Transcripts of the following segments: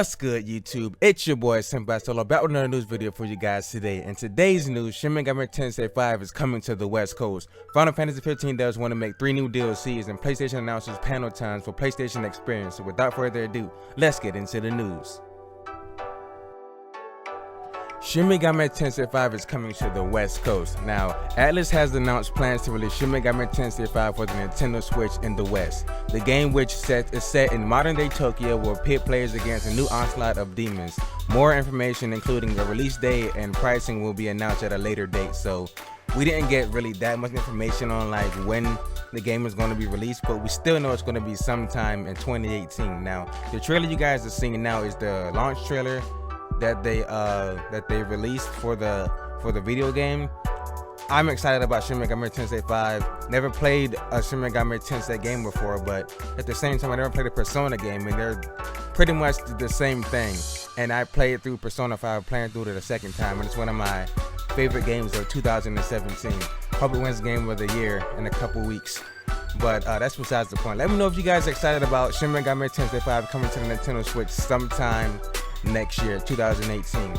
What's good, YouTube? It's your boy Senpai Solo back with another news video for you guys today. In today's news, Shin Megami Tensei V is coming to the West Coast. Final Fantasy 15 does want to make 3 new DLCs, and PlayStation announces panel times for PlayStation Experience. So without further ado, let's get into the news. Shin Megami Tensei V is coming to the West Coast. Now, Atlus has announced plans to release Shin Megami Tensei V for the Nintendo Switch in the West. The game, which is set in modern-day Tokyo, will pit players against a new onslaught of demons. More information, including the release date and pricing, will be announced at a later date. So, we didn't get really that much information on like when the game is going to be released, but we still know it's going to be sometime in 2018. Now, the trailer you guys are seeing now is the launch trailer that they released for the video game. I'm excited about Shin Megami Tensei V. Never played a Shin Megami Tensei game before, but at the same time I never played a Persona game, and they're pretty much the same thing. And I played through Persona 5, playing through it a second time, and it's one of my favorite games of 2017. Hope it wins Game of the Year in a couple weeks. But that's besides the point. Let me know if you guys are excited about Shin Megami Tensei V coming to the Nintendo Switch sometime next year, 2018.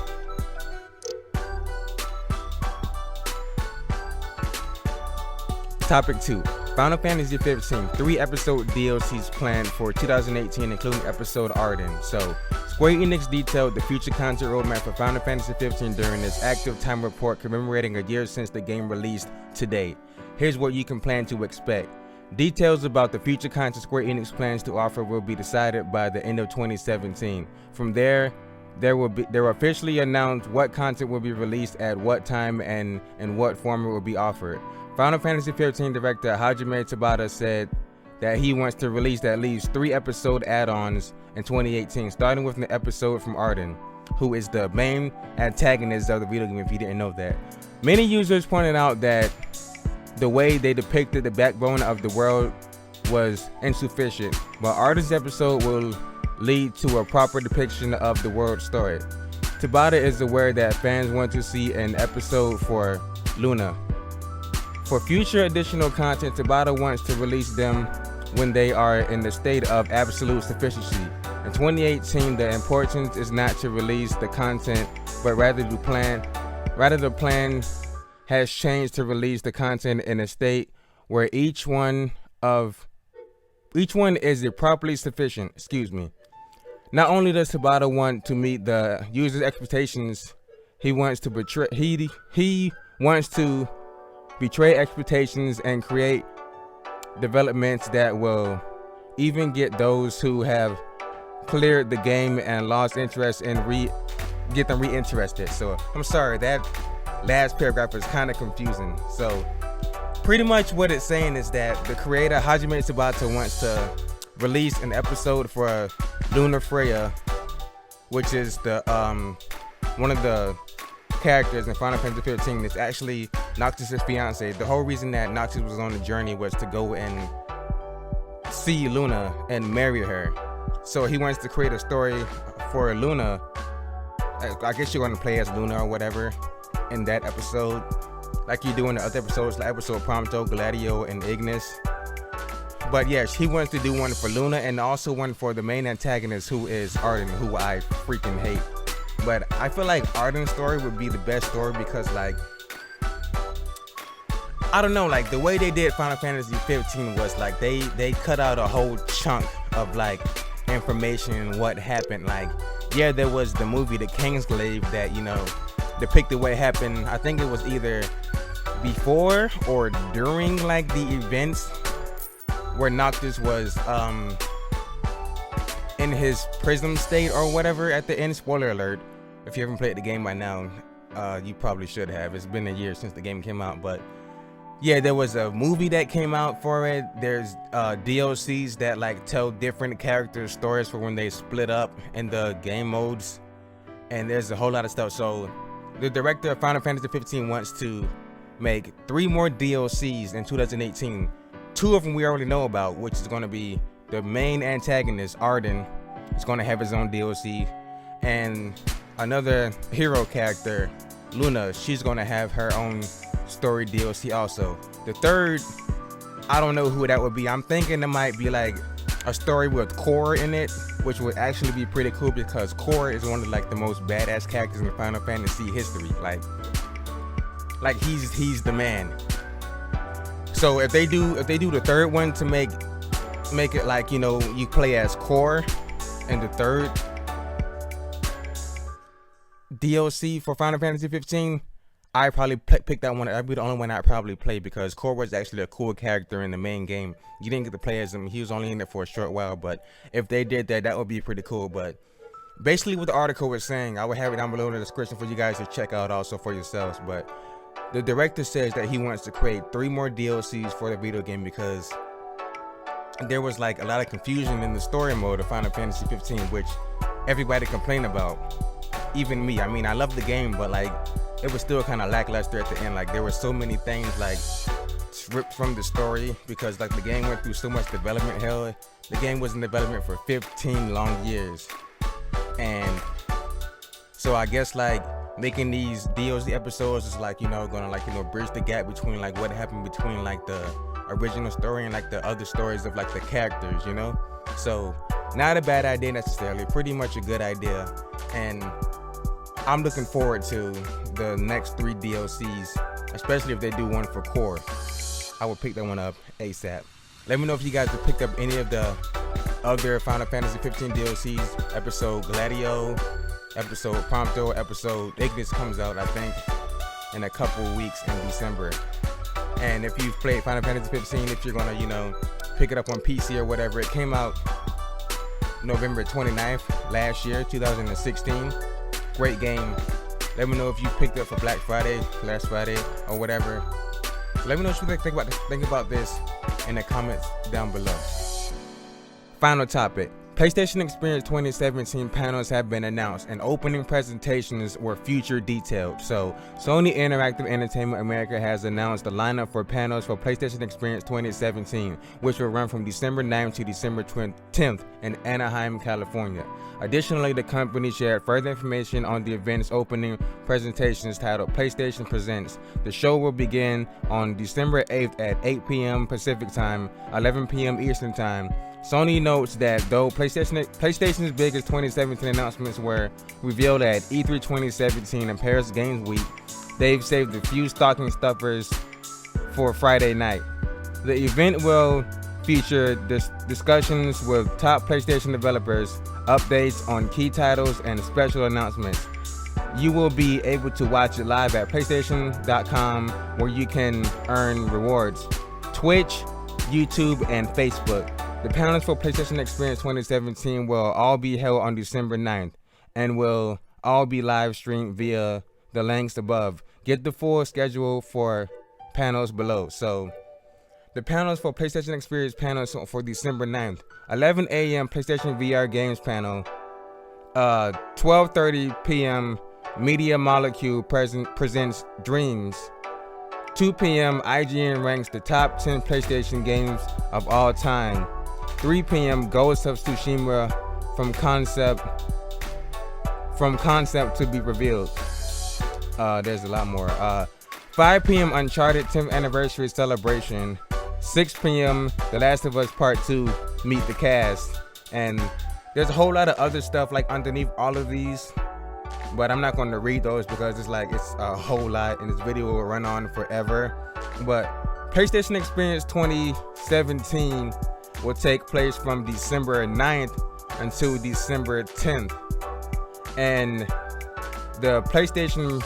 Topic 2. Final Fantasy 15, 3-episode DLCs planned for 2018, including episode Arden. So, Square Enix detailed the future content roadmap for Final Fantasy 15 during its active time report commemorating a year since the game released today. Here's what you can plan to expect. Details about the future content Square Enix plans to offer will be decided by the end of 2017. From there will officially announce what content will be released at what time and in what form it will be offered. Final Fantasy 15 director Hajime Tabata said that he wants to release at least 3 episode add-ons in 2018, starting with an episode from Arden, who is the main antagonist of the video game, if you didn't know that. Many users pointed out that the way they depicted the backbone of the world was insufficient, but Arden's episode will lead to a proper depiction of the world story. Tabata is aware that fans want to see an episode for Luna. For future additional content, Tabata wants to release them when they are in the state of absolute sufficiency. In 2018, the importance is not to release the content, but rather the plan has changed to release the content in a state where each one is properly sufficient. Not only does Tabata want to meet the user's expectations, he wants to betray expectations and create developments that will even get those who have cleared the game and lost interest and get them reinterested. So I'm sorry, that last paragraph is kind of confusing. So pretty much what it's saying is that the creator Hajime Tabata wants to release an episode for Luna Freya, which is the one of the characters in Final Fantasy 15. It's actually Noctis' fiance. The whole reason that Noctis was on the journey was to go and see Luna and marry her. So he wants to create a story for Luna. I guess you're going to play as Luna or whatever in that episode, like you do in the other episodes, like episode Prompto, Gladio, and Ignis. But yes, he wants to do one for Luna and also one for the main antagonist, who is Arden, who I freaking hate. But I feel like Arden's story would be the best story because, like, I don't know, like the way they did Final Fantasy 15 was like they cut out a whole chunk of like information and what happened. Like, yeah, there was the movie The Kingsglaive that, you know, depicted what happened. I think it was either before or during like the events where Noctis was in his prism state or whatever at the end. Spoiler alert, if you haven't played the game by now, you probably should have. It's been a year since the game came out, but yeah, there was a movie that came out for it. There's DLCs that like tell different characters' stories for when they split up in the game modes, and there's a whole lot of stuff. So the director of Final Fantasy 15 wants to make 3 more DLCs in 2018. 2 of them we already know about, which is going to be the main antagonist, Arden, is going to have his own DLC, and another hero character, Luna, she's going to have her own story DLC also. The third, I don't know who that would be. I'm thinking it might be like a story with Core in it, which would actually be pretty cool because Core is one of like the most badass characters in Final Fantasy history. Like he's the man. So if they do the third one to make it like, you know, you play as Core in the third DLC for Final Fantasy 15, I probably pick that one. That'd be the only one I'd probably play because Core was actually a cool character in the main game. You didn't get to play as him. He was only in there for a short while, but if they did that, that would be pretty cool. But basically what the article was saying, I would have it down below in the description for you guys to check out also for yourselves. But the director says that he wants to create 3 more DLCs for the video game because there was like a lot of confusion in the story mode of Final Fantasy 15, which everybody complained about. Even me. I mean, I love the game, but like it was still kind of lackluster at the end. Like there were so many things like stripped from the story because like the game went through so much development hell. The game was in development for 15 long years, and so I guess like making these DLC episodes is like, you know, gonna like, you know, bridge the gap between like what happened between like the original story and like the other stories of like the characters, you know. So not a bad idea necessarily, pretty much a good idea, and I'm looking forward to the next 3 DLCs, especially if they do one for Core. I will pick that one up ASAP. Let me know if you guys have picked up any of the other Final Fantasy 15 DLCs. Episode Gladio, episode Prompto, episode Ignis comes out, I think, in a couple weeks in December. And if you've played Final Fantasy 15, if you're gonna, you know, pick it up on PC or whatever, it came out November 29th last year, 2016. Great game. Let me know if you picked it up for Black Friday, last Friday, or whatever. Let me know what you think about this in the comments down below. Final topic. PlayStation Experience 2017 panels have been announced and opening presentations were future detailed. So Sony Interactive Entertainment America has announced the lineup for panels for PlayStation Experience 2017, which will run from December 9th to December 10th in Anaheim, California. Additionally, the company shared further information on the event's opening presentations titled PlayStation Presents. The show will begin on December 8th at 8 p.m. Pacific Time, 11 p.m. Eastern Time. Sony notes that though PlayStation's biggest 2017 announcements were revealed at E3 2017 and Paris Games Week, they've saved a few stocking stuffers for Friday night. The event will feature discussions with top PlayStation developers, updates on key titles, and special announcements. You will be able to watch it live at PlayStation.com, where you can earn rewards, Twitch, YouTube, and Facebook. The panels for PlayStation Experience 2017 will all be held on December 9th and will all be live streamed via the links above. Get the full schedule for panels below. So the panels for PlayStation Experience panels for December 9th, 11 a.m. PlayStation VR Games panel, 12:30 p.m. Media Molecule presents Dreams, 2 p.m. IGN ranks the top 10 PlayStation games of all time, 3 p.m. Ghost of Tsushima from concept to be revealed. There's a lot more. 5 p.m. Uncharted 10th anniversary celebration. 6 p.m. The Last of Us Part 2 meet the cast. And there's a whole lot of other stuff like underneath all of these, but I'm not going to read those because it's a whole lot and this video will run on forever. But PlayStation Experience 2017 will take place from December 9th until December 10th. And the PlayStation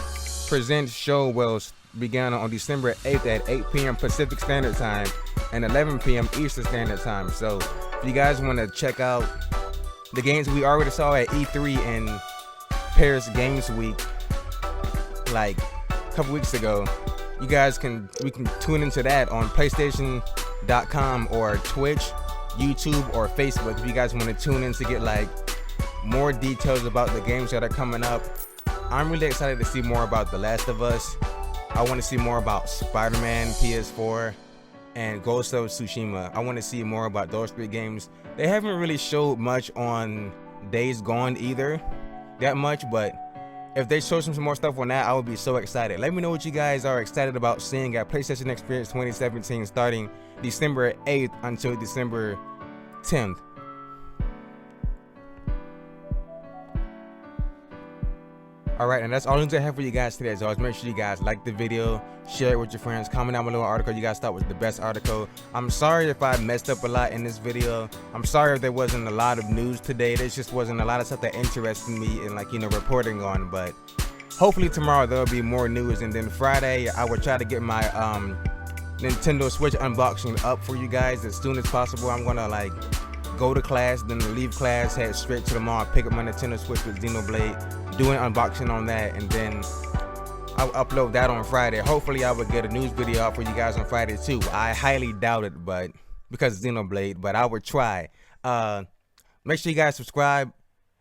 Presents show will begin on December 8th at 8 p.m. Pacific Standard Time and 11 p.m. Eastern Standard Time. So if you guys want to check out the games we already saw at E3 and Paris Games Week like a couple weeks ago, we can tune into that on PlayStation.com or Twitch, YouTube, or Facebook if you guys want to tune in to get like more details about the games that are coming up. I'm really excited to see more about The Last of Us. I want to see more about Spider-Man PS4 and Ghost of Tsushima. I want to see more about those 3 games. They haven't really showed much on Days Gone either, that much, but if they show some more stuff on that, I would be so excited. Let me know what you guys are excited about seeing at PlayStation Experience 2017 starting December 8th until December 10th. Alright, and that's all I have for you guys today. As always, make sure you guys like the video, share it with your friends, comment down below what article you guys thought was the best article. I'm sorry if I messed up a lot in this video. I'm sorry if there wasn't a lot of news today. There just wasn't a lot of stuff that interested me in, like, you know, reporting on. But hopefully tomorrow there'll be more news, and then Friday I will try to get my Nintendo Switch unboxing up for you guys as soon as possible. I'm gonna like go to class, then leave class, head straight to the mall, pick up my Nintendo Switch with Xenoblade, do an unboxing on that, and then I'll upload that on Friday. Hopefully I will get a news video out for you guys on Friday too. I highly doubt it, but because Xenoblade, but I would try. Make sure you guys subscribe.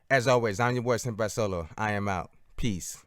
As always, I'm your boy Senpai Solo. I am out. Peace.